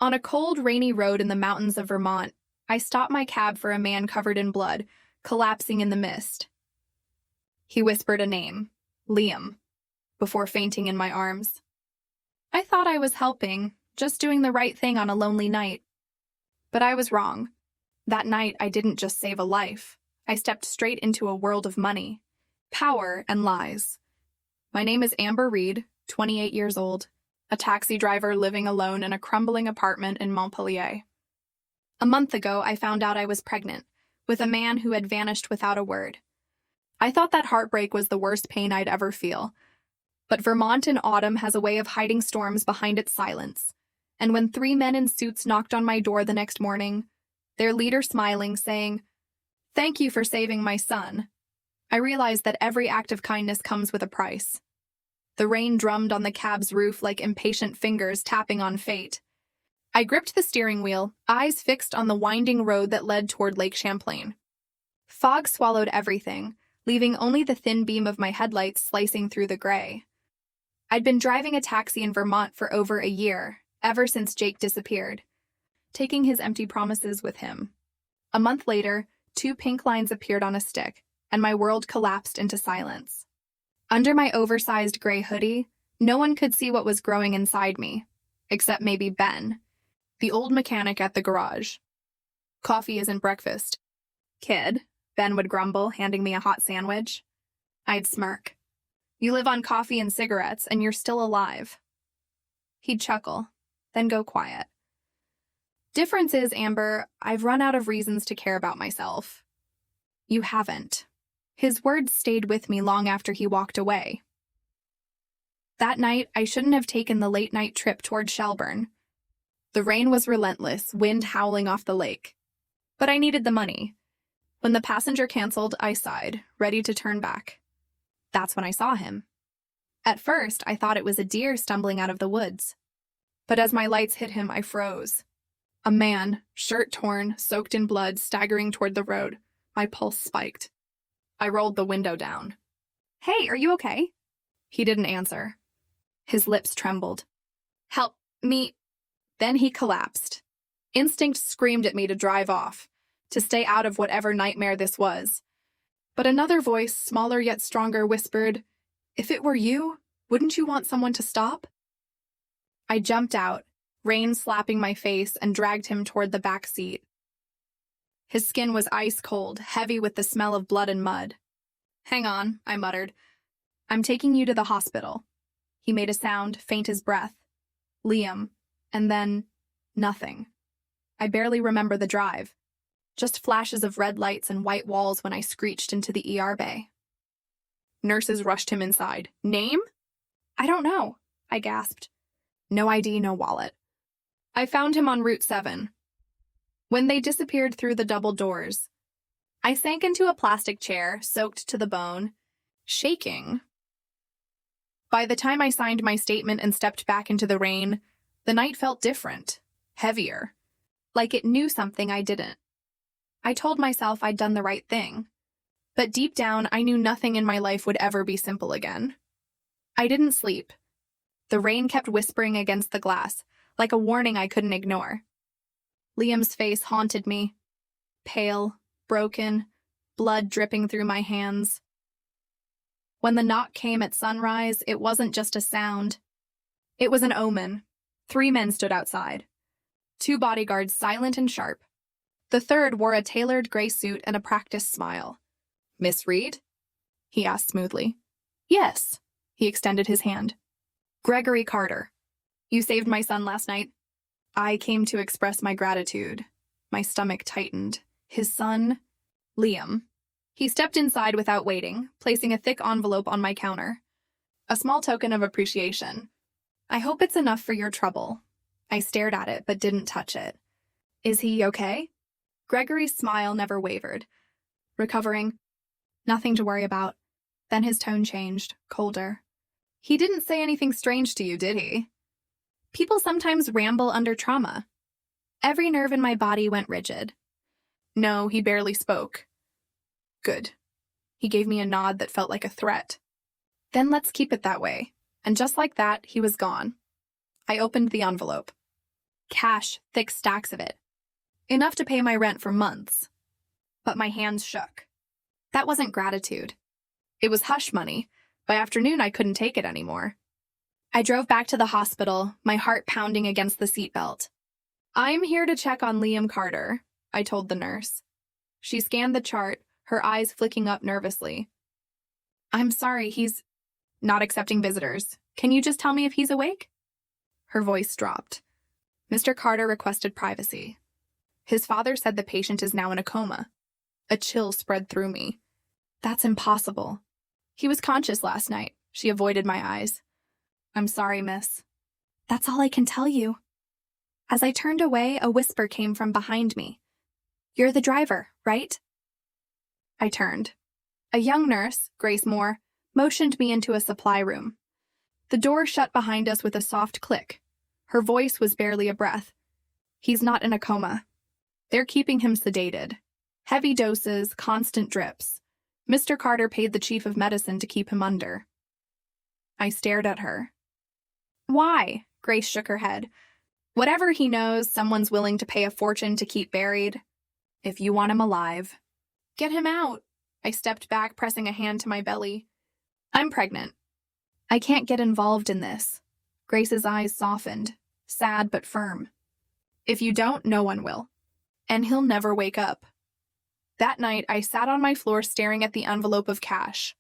On a cold, rainy road in the mountains of Vermont, I stopped my cab for a man covered in blood, collapsing in the mist. He whispered a name, Liam, before fainting in my arms. I thought I was helping, just doing the right thing on a lonely night. But I was wrong. That night, I didn't just save a life. I stepped straight into a world of money, power, and lies. My name is Amber Reed, 28 years old, a taxi driver living alone in a crumbling apartment in Montpelier. A month ago, I found out I was pregnant, with a man who had vanished without a word. I thought that heartbreak was the worst pain I'd ever feel. But Vermont in autumn has a way of hiding storms behind its silence. And when 3 men in suits knocked on my door the next morning, their leader smiling, saying, "Thank you for saving my son," I realized that every act of kindness comes with a price. The rain drummed on the cab's roof like impatient fingers tapping on fate. I gripped the steering wheel, eyes fixed on the winding road that led toward Lake Champlain. Fog swallowed everything, leaving only the thin beam of my headlights slicing through the gray. I'd been driving a taxi in Vermont for over a year, ever since Jake disappeared, taking his empty promises with him. A month later, 2 pink lines appeared on a stick, and my world collapsed into silence. Under my oversized gray hoodie, no one could see what was growing inside me, except maybe Ben, the old mechanic at the garage. "Coffee isn't breakfast, kid," Ben would grumble, handing me a hot sandwich. I'd smirk. "You live on coffee and cigarettes, and you're still alive." He'd chuckle, then go quiet. "Difference is, Amber, I've run out of reasons to care about myself." "You haven't." His words stayed with me long after he walked away. That night, I shouldn't have taken the late-night trip toward Shelburne. The rain was relentless, wind howling off the lake. But I needed the money. When the passenger canceled, I sighed, ready to turn back. That's when I saw him. At first, I thought it was a deer stumbling out of the woods. But as my lights hit him, I froze. A man, shirt torn, soaked in blood, staggering toward the road. My pulse spiked. I rolled the window down. "Hey, are you okay?" He didn't answer. His lips trembled. "Help me." Then he collapsed. Instinct screamed at me to drive off, to stay out of whatever nightmare this was. But another voice, smaller yet stronger, whispered, "If it were you, wouldn't you want someone to stop?" I jumped out, rain slapping my face, and dragged him toward the back seat. His skin was ice cold, heavy with the smell of blood and mud. "Hang on," I muttered. "I'm taking you to the hospital." He made a sound, faint as breath. "Liam." And then, nothing. I barely remember the drive. Just flashes of red lights and white walls when I screeched into the ER bay. Nurses rushed him inside. "Name?" "I don't know," I gasped. No ID, no wallet. I found him on Route 7. When they disappeared through the double doors, I sank into a plastic chair, soaked to the bone, shaking. By the time I signed my statement and stepped back into the rain, the night felt different, heavier, like it knew something I didn't. I told myself I'd done the right thing, but deep down I knew nothing in my life would ever be simple again. I didn't sleep. The rain kept whispering against the glass, like a warning I couldn't ignore. Liam's face haunted me, pale, broken, blood dripping through my hands. When the knock came at sunrise, it wasn't just a sound. It was an omen. 3 men stood outside. 2 bodyguards, silent and sharp. The third wore a tailored gray suit and a practiced smile. "Miss Reed?" he asked smoothly. "Yes." He extended his hand. "Gregory Carter. You saved my son last night." I came to express my gratitude. My stomach tightened. His son, Liam. He stepped inside without waiting, placing a thick envelope on my counter. "A small token of appreciation. I hope it's enough for your trouble." I stared at it but didn't touch it. "Is he okay?" Gregory's smile never wavered. "Recovering. Nothing to worry about." Then his tone changed, colder. "He didn't say anything strange to you, did he?" People sometimes ramble under trauma. Every nerve in my body went rigid. "No, he barely spoke." "Good." He gave me a nod that felt like a threat. "Then let's keep it that way." And just like that, he was gone. I opened the envelope. Cash, thick stacks of it. Enough to pay my rent for months. But my hands shook. That wasn't gratitude. It was hush money. By afternoon, I couldn't take it anymore. I drove back to the hospital, my heart pounding against the seatbelt. "I'm here to check on Liam Carter," I told the nurse. She scanned the chart, her eyes flicking up nervously. "I'm sorry, he's not accepting visitors. Can you just tell me if he's awake?" Her voice dropped. "Mr. Carter requested privacy. His father said the patient is now in a coma." A chill spread through me. "That's impossible. He was conscious last night." She avoided my eyes. "I'm sorry, miss." "That's all I can tell you." As I turned away, a whisper came from behind me. "You're the driver, right?" I turned. A young nurse, Grace Moore, motioned me into a supply room. The door shut behind us with a soft click. Her voice was barely a breath. "He's not in a coma. They're keeping him sedated. Heavy doses, constant drips. Mr. Carter paid the chief of medicine to keep him under." I stared at her. "Why?" Grace shook her head. "Whatever he knows, someone's willing to pay a fortune to keep buried. If you want him alive, get him out." I stepped back, pressing a hand to my belly. "I'm pregnant. I can't get involved in this." Grace's eyes softened, sad but firm. "If you don't, no one will. And he'll never wake up." That night, I sat on my floor staring at the envelope of cash.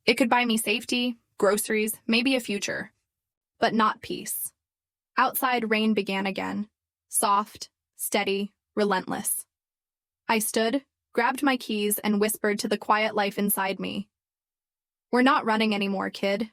It could buy me safety, groceries, maybe a future. But not peace. Outside, rain began again. Soft, steady, relentless. I stood, grabbed my keys, and whispered to the quiet life inside me. "We're not running anymore, kid.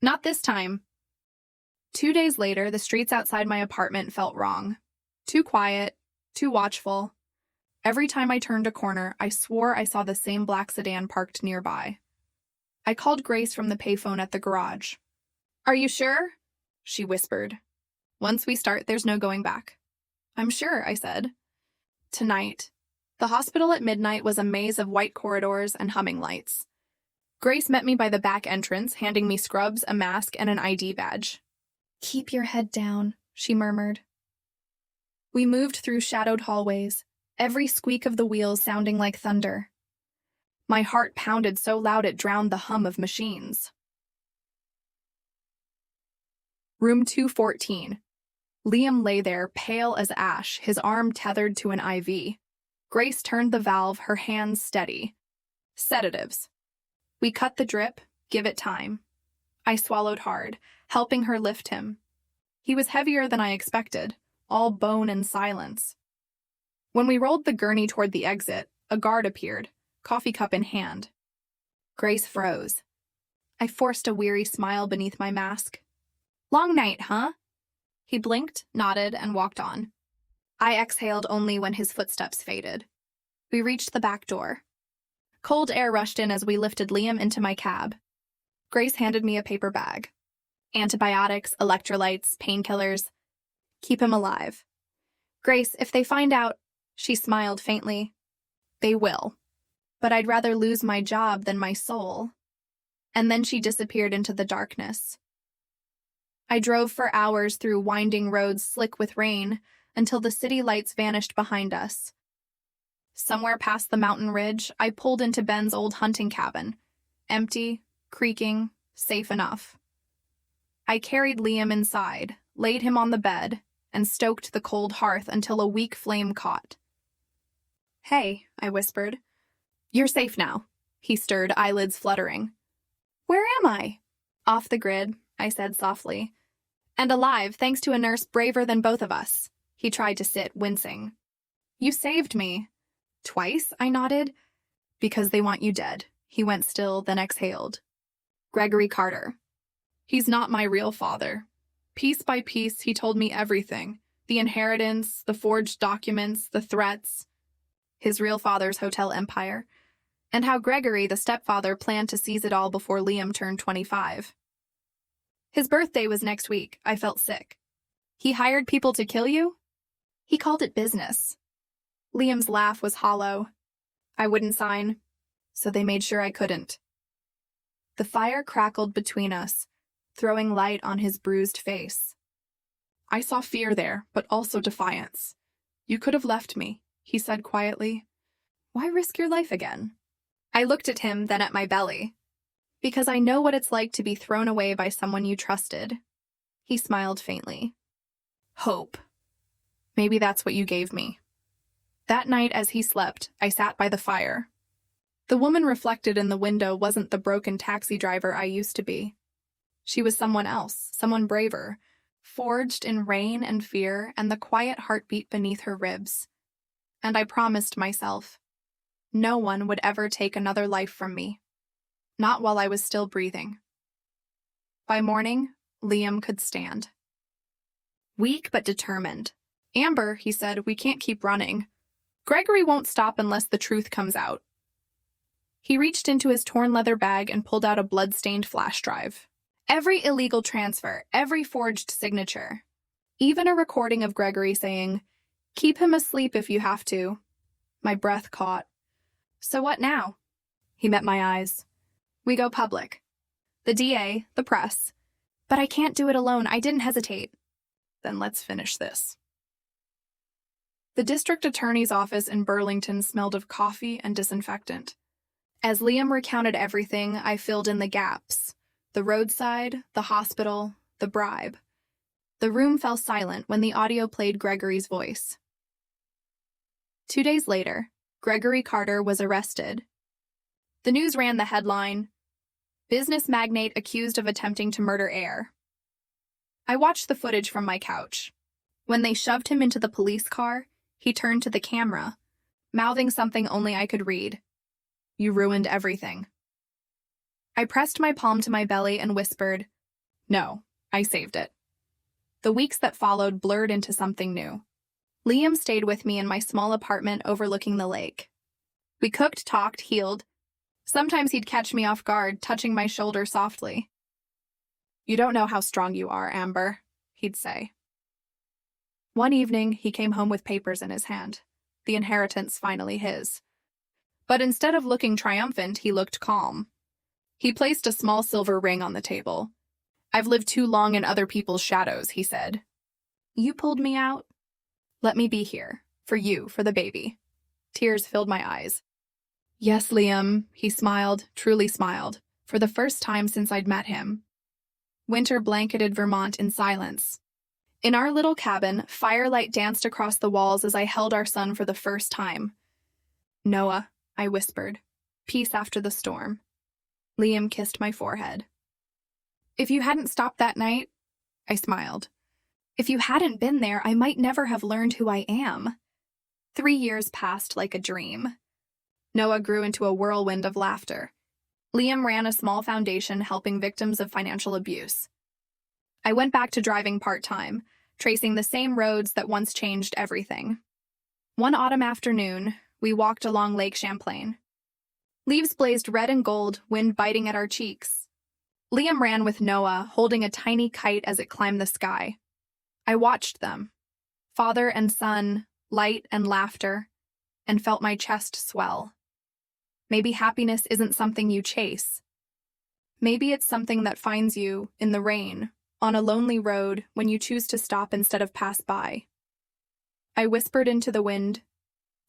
Not this time." 2 days later, the streets outside my apartment felt wrong. Too quiet, too watchful. Every time I turned a corner, I swore I saw the same black sedan parked nearby. I called Grace from the payphone at the garage. "Are you sure?" she whispered. "Once we start, there's no going back." "I'm sure," I said. Tonight. The hospital at midnight was a maze of white corridors and humming lights. Grace met me by the back entrance, handing me scrubs, a mask, and an ID badge. "Keep your head down," she murmured. We moved through shadowed hallways, every squeak of the wheels sounding like thunder. My heart pounded so loud it drowned the hum of machines. Room 214. Liam lay there, pale as ash, his arm tethered to an IV. Grace turned the valve, her hands steady. Sedatives. We cut the drip, give it time. I swallowed hard, helping her lift him. He was heavier than I expected, all bone and silence. When we rolled the gurney toward the exit, a guard appeared, coffee cup in hand. Grace froze. I forced a weary smile beneath my mask. "Long night, huh?" He blinked, nodded, and walked on. I exhaled only when his footsteps faded. We reached the back door. Cold air rushed in as we lifted Liam into my cab. Grace handed me a paper bag. Antibiotics, electrolytes, painkillers. Keep him alive. "Grace, if they find out," she smiled faintly. "They will. But I'd rather lose my job than my soul." And then she disappeared into the darkness. I drove for hours through winding roads slick with rain until the city lights vanished behind us. Somewhere past the mountain ridge, I pulled into Ben's old hunting cabin. Empty, creaking, safe enough. I carried Liam inside, laid him on the bed, and stoked the cold hearth until a weak flame caught. "Hey," I whispered. "You're safe now." He stirred, eyelids fluttering. "Where am I?" "Off the grid," I said softly. "And alive, thanks to a nurse braver than both of us." He tried to sit, wincing. "You saved me." "Twice?" I nodded. "Because they want you dead." He went still, then exhaled. "Gregory Carter. He's not my real father." Piece by piece, he told me everything. The inheritance, the forged documents, the threats. His real father's hotel empire. And how Gregory, the stepfather, planned to seize it all before Liam turned 25. His birthday was next week. I felt sick. "He hired people to kill you?" "He called it business." Liam's laugh was hollow. "I wouldn't sign, so they made sure I couldn't." The fire crackled between us, throwing light on his bruised face. I saw fear there, but also defiance. You could have left me, he said quietly. Why risk your life again? I looked at him, then at my belly. Because I know what it's like to be thrown away by someone you trusted. He smiled faintly. Hope. Maybe that's what you gave me. That night as he slept, I sat by the fire. The woman reflected in the window wasn't the broken taxi driver I used to be. She was someone else, someone braver, forged in rain and fear and the quiet heartbeat beneath her ribs. And I promised myself, no one would ever take another life from me. Not while I was still breathing. By morning, Liam could stand. Weak but determined. Amber, he said, we can't keep running. Gregory won't stop unless the truth comes out. He reached into his torn leather bag and pulled out a blood-stained flash drive. Every illegal transfer, every forged signature. Even a recording of Gregory saying, "Keep him asleep if you have to." My breath caught. So what now? He met my eyes. We go public. The DA, the press. But I can't do it alone. I didn't hesitate. Then let's finish this. The district attorney's office in Burlington smelled of coffee and disinfectant. As Liam recounted everything, I filled in the gaps. The roadside, the hospital, the bribe. The room fell silent when the audio played Gregory's voice. 2 days later, Gregory Carter was arrested. The news ran the headline, "Business magnate accused of attempting to murder heir." I watched the footage from my couch. When they shoved him into the police car, he turned to the camera, mouthing something only I could read. "You ruined everything." I pressed my palm to my belly and whispered, "No, I saved it." The weeks that followed blurred into something new. Liam stayed with me in my small apartment overlooking the lake. We cooked, talked, healed. Sometimes he'd catch me off guard, touching my shoulder softly. "You don't know how strong you are, Amber," he'd say. One evening, he came home with papers in his hand, the inheritance finally his. But instead of looking triumphant, he looked calm. He placed a small silver ring on the table. "I've lived too long in other people's shadows," he said. "You pulled me out? Let me be here. For you, for the baby." Tears filled my eyes. "Yes, Liam," he smiled, truly smiled, for the first time since I'd met him. Winter blanketed Vermont in silence. In our little cabin, firelight danced across the walls as I held our son for the first time. "Noah," I whispered. "Peace after the storm." Liam kissed my forehead. "If you hadn't stopped that night," I smiled. "If you hadn't been there, I might never have learned who I am." 3 years passed like a dream. Noah grew into a whirlwind of laughter. Liam ran a small foundation helping victims of financial abuse. I went back to driving part-time, tracing the same roads that once changed everything. One autumn afternoon, we walked along Lake Champlain. Leaves blazed red and gold, wind biting at our cheeks. Liam ran with Noah, holding a tiny kite as it climbed the sky. I watched them, father and son, light and laughter, and felt my chest swell. Maybe happiness isn't something you chase. Maybe it's something that finds you in the rain, on a lonely road when you choose to stop instead of pass by. I whispered into the wind,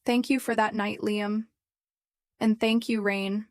"Thank you for that night, Liam. And thank you, rain,